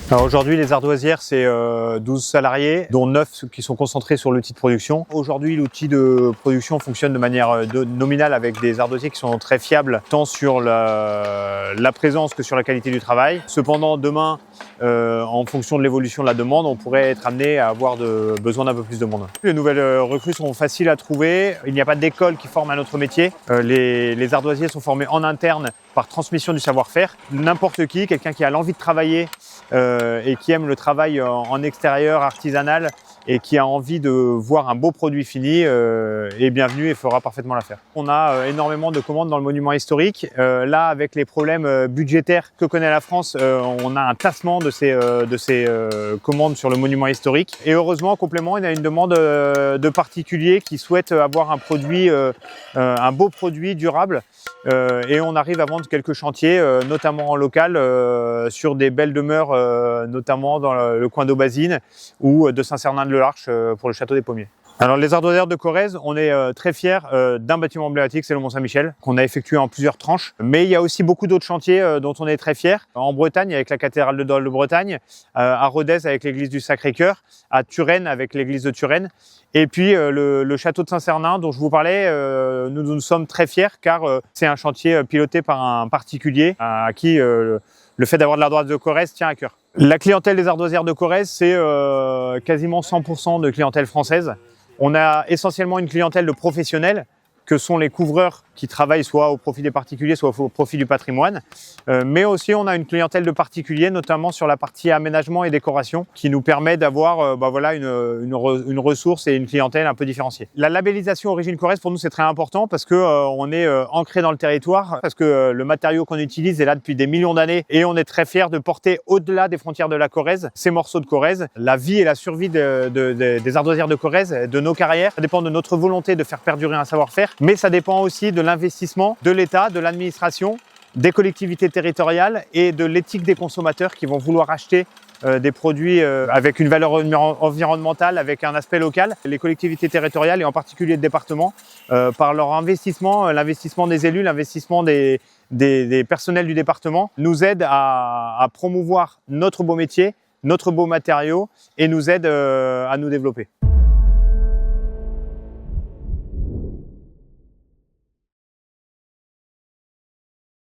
Alors aujourd'hui, les ardoisières, c'est 12 salariés, dont 9 qui sont concentrés sur l'outil de production. Aujourd'hui, l'outil de production fonctionne de manière nominale avec des ardoisiers qui sont très fiables, tant sur la présence que sur la qualité du travail. Cependant, demain, en fonction de l'évolution de la demande, on pourrait être amené à avoir besoin d'un peu plus de monde. Les nouvelles recrues sont faciles à trouver. Il n'y a pas d'école qui forme à notre métier. Les ardoisiers sont formés en interne par transmission du savoir-faire. N'importe qui, quelqu'un qui a l'envie de travailler et qui aime le travail en extérieur, artisanal, et qui a envie de voir un beau produit fini est bienvenu et fera parfaitement l'affaire. On a énormément de commandes dans le monument historique. Là, avec les problèmes budgétaires que connaît la France, on a un tassement de ces commandes sur le monument historique. Et heureusement, en complément, il y a une demande de particuliers qui souhaitent avoir un produit, un beau produit durable. Et on arrive à vendre quelques chantiers, notamment en local, sur des belles demeures, notamment dans le coin d'Aubazine ou de Saint-Cernin-de-l'Arche pour le château des Pommiers. Alors les ardoisières de Corrèze, on est très fiers d'un bâtiment emblématique, c'est le Mont-Saint-Michel, qu'on a effectué en plusieurs tranches. Mais il y a aussi beaucoup d'autres chantiers dont on est très fiers. En Bretagne avec la cathédrale de Dol de Bretagne, à Rodez avec l'église du Sacré-Cœur, à Turenne avec l'église de Turenne. Et puis le château de Saint-Cernin dont je vous parlais, nous sommes très fiers car c'est un chantier piloté par un particulier à qui le fait d'avoir de l'ardoise de Corrèze tient à cœur. La clientèle des ardoisières de Corrèze, c'est quasiment 100% de clientèle française. On a essentiellement une clientèle de professionnels que sont les couvreurs qui travaillent soit au profit des particuliers, soit au profit du patrimoine. Mais aussi, on a une clientèle de particuliers, notamment sur la partie aménagement et décoration, qui nous permet d'avoir voilà, une ressource et une clientèle un peu différenciée. La labellisation Origine Corrèze, pour nous, c'est très important parce qu'on est ancré dans le territoire, parce que le matériau qu'on utilise est là depuis des millions d'années et on est très fiers de porter au-delà des frontières de la Corrèze ces morceaux de Corrèze. La vie et la survie des ardoisières de Corrèze, de nos carrières, ça dépend de notre volonté de faire perdurer un savoir-faire, mais ça dépend aussi de l'investissement de l'État, de l'administration, des collectivités territoriales et de l'éthique des consommateurs qui vont vouloir acheter des produits avec une valeur environnementale, avec un aspect local. Les collectivités territoriales et en particulier le département, par leur investissement, l'investissement des élus, l'investissement des personnels du département, nous aident à promouvoir notre beau métier, notre beau matériau et nous aident à nous développer.